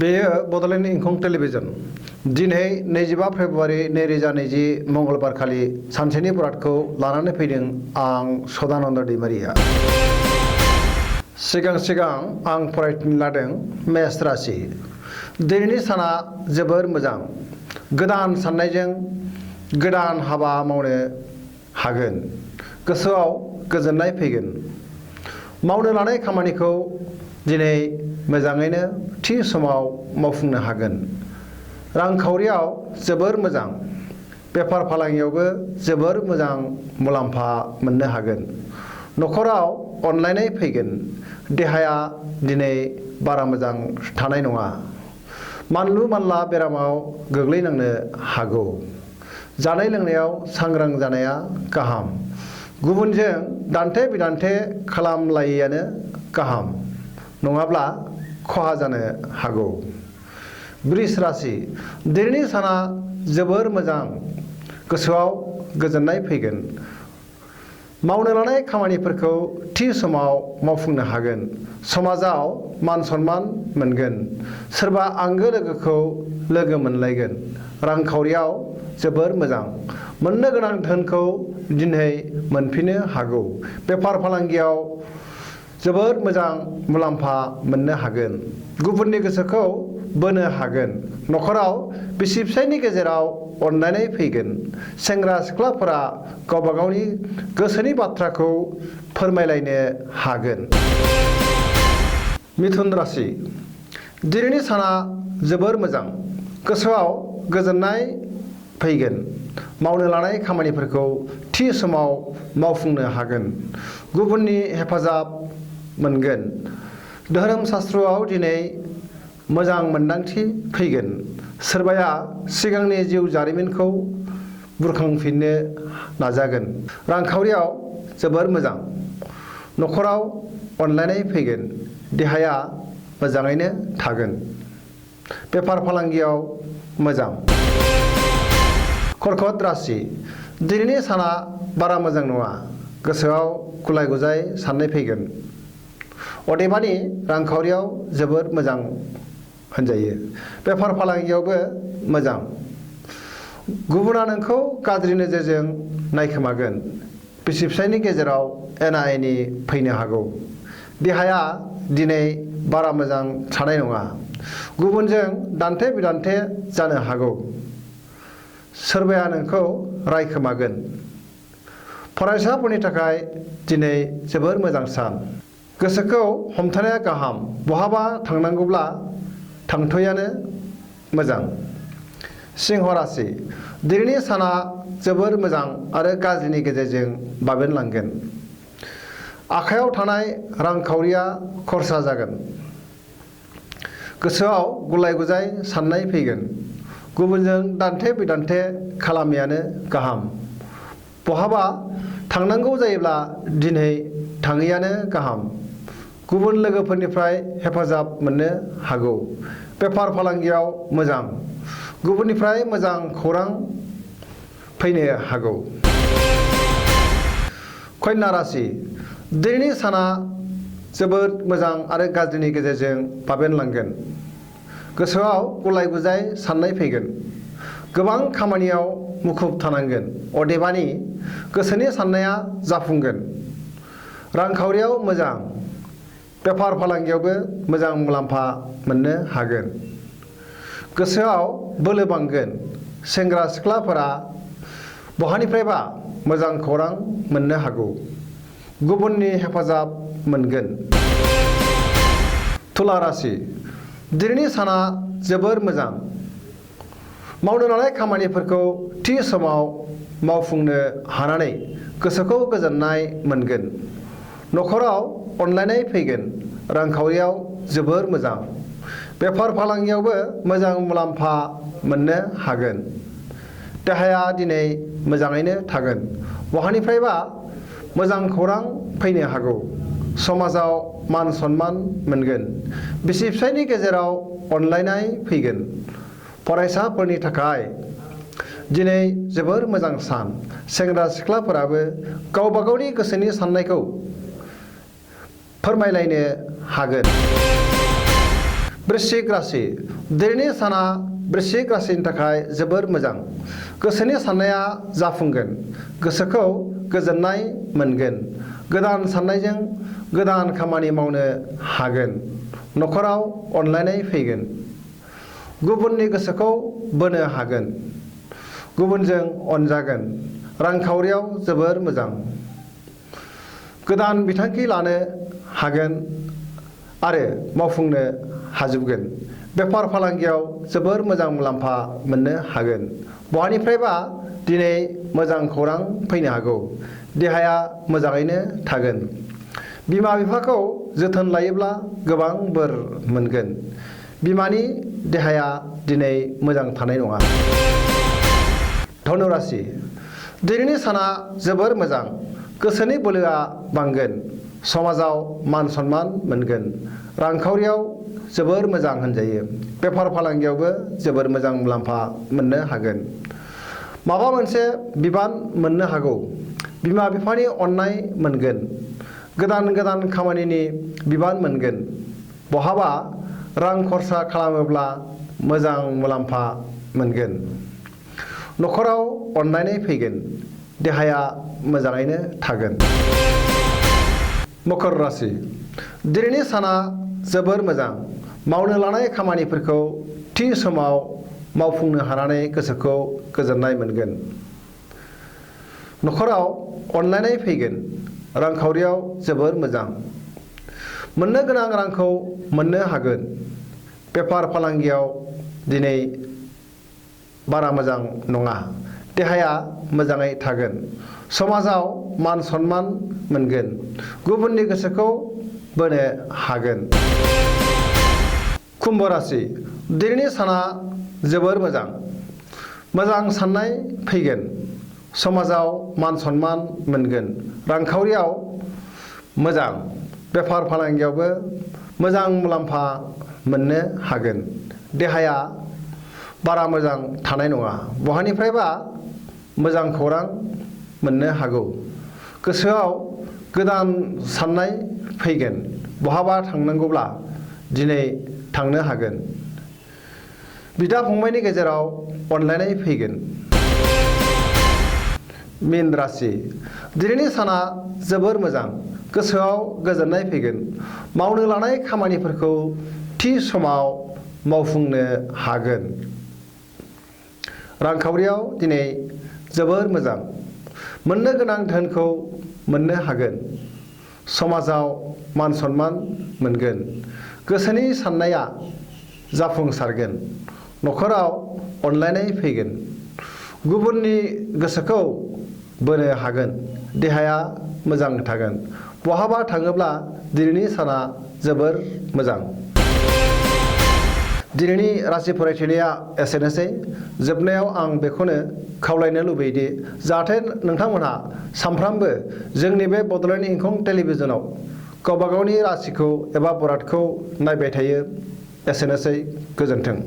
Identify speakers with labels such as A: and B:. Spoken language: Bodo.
A: बेयो बड'लेण्ड इंखं टेलिभिजन दिनै 25 फेब्रुवारि 2020 मंगलबार खालि सानसेनि बरादखौ लानानै फैदों आं सदानन्द दैमारिया। सिगां आं फरायनो लादों मेष राशि। दिनैनि साना जोबोर मोजां। गोदान साननायजों गोदान हाबा मावनो हागोन। गोसोआव गोजोननाय फैगोन। मावनो लानाय खामानिखौ दिनै मोजाङैनो थि समाव मावफुंनो हागोन। रांखावरियाव जोबोर मोजां। बेफार फालांगियावबो जोबोर मोजां मुलाम्फा मोननो हागोन। न'खराव अनलायनाय फैगोन। देहाया दिनै बारा मोजां थानाय नङा। मानलु मानला बेरामाव गोग्लैनांनो हागौ। जानाय लोंनायाव सांग्रां जानाया गाहाम। गुबुनजों दान्थे बिदान्थे खालामलायैयानो गाहाम, नङाब्ला खहा जानो हागौ। वृष राशि। दिनैनि साना जोबोर मोजां। गोसोआव गोजोननाय फैगोन। मावनो लानाय खामानिफोरखौ थि समाव मावफुंनो हागोन। समाजाव मान सन्मान मोनगोन। सोरबा आंगो लोगोखौ लोगो मोनलायगोन। रांखावरियाव जोबोर मोजां। मोननो गोनां धोनखौ दिनै मोनफिननो हागौ। बेफार फालांगियाव जोबोर मोजां मुलाम्फा मोननो हागोन। गुबुननि गोसोखौ बोनो हागोन। न'खराव बिसि फिसायनि गेजेराव अनलायनाय फैगोन। सेंग्रा सिख्लाफोरा गावबा गावनि गोसोनि बाथ्राखौ फोरमायलायनो हागोन। मिथुन राशि। दिनैनि साना जोबोर मोजां। गोसोआव गोजोननाय फैगोन। मावनो लानाय खामानिफोरखौ थि समाव मावफुंनो हागोन। गुबुननि हेफाजाब मोनगोन। धोरोम शास्त्रआव दिनै मोजां मोन्दांथि फैगोन। सोरबाया सिगांनि जिउ जारिमिनखौ बुरखांफिननो नाजागोन। रांखावरियाव जोबोर मोजां। न'खराव अनलायनाय फैगोन। देहाया मोजाङैनो थागोन। बेफार फालांगियाव मोजां। कर्कट राशि। दिनैनि साना बारा मोजां नङा। गोसोआव गुलाय गुजाय साननाय फैगोन। अदेबानि रांखावरियाव जोबोर मोजां होनजायो। बेफार फालांगियावबो मोजां। गुबुना नोंखौ गाज्रि नोजोरजों नायखोमागोन। बिसि फिसायनि गेजेराव एना एनि फैनो हागौ। देहाया दिनै बारा मोजां थानाय नङा। गुबुनजों दान्थे बिदान्थे जानो हागौ। सोरबाया नोंखौ रायखोमागोन। फरायसाफोरनि थाखाय दिनै जोबोर मोजां सान। गोसोखौ हमथानाया गाहाम। बहाबा थांनांगौब्ला थांथ'यानो मोजां। सिंह राशि। दिनैनि साना जोबोर मोजां आरो गाज्रिनि गेजेरजों बाबेनलांगोन। आखायाव थानाय रांखावरिया खरसा जागोन। गोसोआव गुलाय गुजाय साननाय फैगोन। गुबुनजों दान्थे बिदान्थे खालामैयानो गाहाम। बहाबा थांनांगौ जायोब्ला दिनै थाङैयानो गाहाम। गुबुन लोगोफोरनिफ्राय हेफाजाब मोननो हागौ। बेफार फालांगियाव मोजां। गुबुननिफ्राय मोजां खौरां फैनो हागौ। कन्या राशि। दिनैनि साना जोबोद मोजां आरो गाज्रिनि गेजेरजों बाबेनलांगोन। गोसोआव गुलाय गुजाय साननाय फैगोन। गोबां खामानियाव मुखुब थानांगोन। अदेबानि गोसोनि साननाया जाफुंगोन। रांखावरियाव मोजां। बेफार फालांगियावबो मोजां मुलाम्फा मोननो हागोन। गोसोआव बोलो बांगोन। सेंग्रा सिख्लाफोरा बहानिफ्रायबा मोजां खौरां मोननो हागौ। गुबुननि हेफाजाब मोनगोन। तुला राशि। दिनैनि साना जोबोर मोजां। मावनो लानाय खामानिफोरखौ थि समाव मावफुंनो हानानै गोसोखौ गोजोननाय मोनगोन। न'खराव अनलायनाय फैगोन। रांखावरियाव जोबोर मोजां। बेफार फालांगियावबो मोजां मुलाम्फा मोननो हागोन। देहाया दिनै मोजाङैनो थागोन। बहानिफ्रायबा मोजां खौरां फैनो हागौ। समाजाव मान सन्मान मोनगोन। बिसि फिसायनि गेजेराव अनलायनाय फैगोन। फरायसाफोरनि थाखाय दिनै जोबोर मोजां सान। सेंग्रा सिख्लाफोराबो गावबा गावनि गोसोनि साननायखौ फोरमायलायनो हागोन। वृश्चिक राशि दिनैनि साना वृश्चिक राशिनि थाखाय जोबोर मोजां। गोसोनि साननाया जाफुंगोन। गोसोखौ गोजोननाय मोनगोन। गोदान साननायजों गोदान खामानि मावनो हागोन। न'खराव अनलायनाय फैगोन। गुबुननि गोसोखौ बोनो हागोन। गुबुनजों अनजागोन। रांखावरियाव जोबोर मोजां। गोदान बिथांखि लानो हागोन आरो मावफुंनो हाजोबगोन। बेफार फालांगियाव जोबोर मोजां मुलाम्फा मोननो हागोन। बहानिफ्रायबा दिनै मोजां खौरां फैनो हागौ। देहाया मोजाङैनो थागोन। बिमा बिफाखौ जोथोन लायोब्ला गोबां बोर मोनगोन। बिमानि देहाया दिनै मोजां थानाय नङा। धनु राशि दिनैनि साना जोबोर मोजां। गोसोनि बोलोआ बांगोन। समाजाव मान सन्मान मोनगोन। रांखावरियाव जोबोर मोजां होनजायो। बेफार फालांगियावबो जोबोर मोजां मुलाम्फा मोननो हागोन। माबा मोनसे बिबान मोननो हागौ। बिमा बिफानि अननाय मोनगोन। गोदान गोदान खामानिनि बिबान मोनगोन। बहाबा रां खरसा खालामोब्ला मोजां मुलाम्फा मोनगोन। न'खराव अनलायनाय फैगोन। देहाया मोजाङैनो थागोन। मकर राशि दिनैनि साना जोबोर मोजां। मावनो लानाय खामानिफोरखौ थि समाव मावफुंनो हानानै गोसोखौ गोजोननाय मोनगोन। न'खराव अनलायनाय फैगोन। रांखावरियाव जोबोर मोजां। मोननो गोनां रांखौ मोननो हागोन। बेफार फालांगियाव दिनै बारा मोजां नङा। देहाया मोजाङै थागोन। समाजाव मान सन्मान मोनगोन। गुबुननि गोसोखौ बोनो हागोन। कुम्भ राशि दिनैनि साना जोबोर मोजां। मोजां साननाय फैगोन। समाजाव मान सन्मान मोनगोन। रांखावरियाव मोजां। बेफार फालांगियावबो मोजां मुलाम्फा मोननो हागोन। देहाया बारा मोजां थानाय नङा। बहानिफ्रायबा मोजां खौरां मोननो हागौ। गोसोआव गोदान साननाय फैगोन। बहाबा थांनांगौब्ला दिनै थांनो हागोन। बिदा फंबायनि गेजेराव अनलायनाय फैगोन। मीन राशि दिनैनि साना जोबोर मोजां। गोसोआव गोजोननाय फैगोन। मावनो लानाय खामानिफोरखौ थि समाव मावफुंनो हागोन। रांखावरियाव दिनै जोबोर मोजां। मोननो गोनां धोनखौ मोननो हागोन। समाजाव मान सन्मान मोनगोन। गोसोनि साननाया जाफुंसारगोन। न'खराव अनलायनाय फैगोन। गुबुननि गोसोखौ बोनो हागोन। देहाया मोजां थागोन। बहाबा थाङोब्ला दिनैनि साना जोबोर मोजां। दिनैनि राशि फरायथिनाया एसेनोसै। जोबनायाव आं बेखौनो खावलायनो लुबैयोदि जाहाथे नोंथांमोनहा सानफ्रामबो जोंनि बे बड'लेण्ड इंखं टेलिभिजनाव गावबा गावनि राशिखौ एबा बरादखौ नायबाय थायो। एसेनोसै। गोजोन्थों।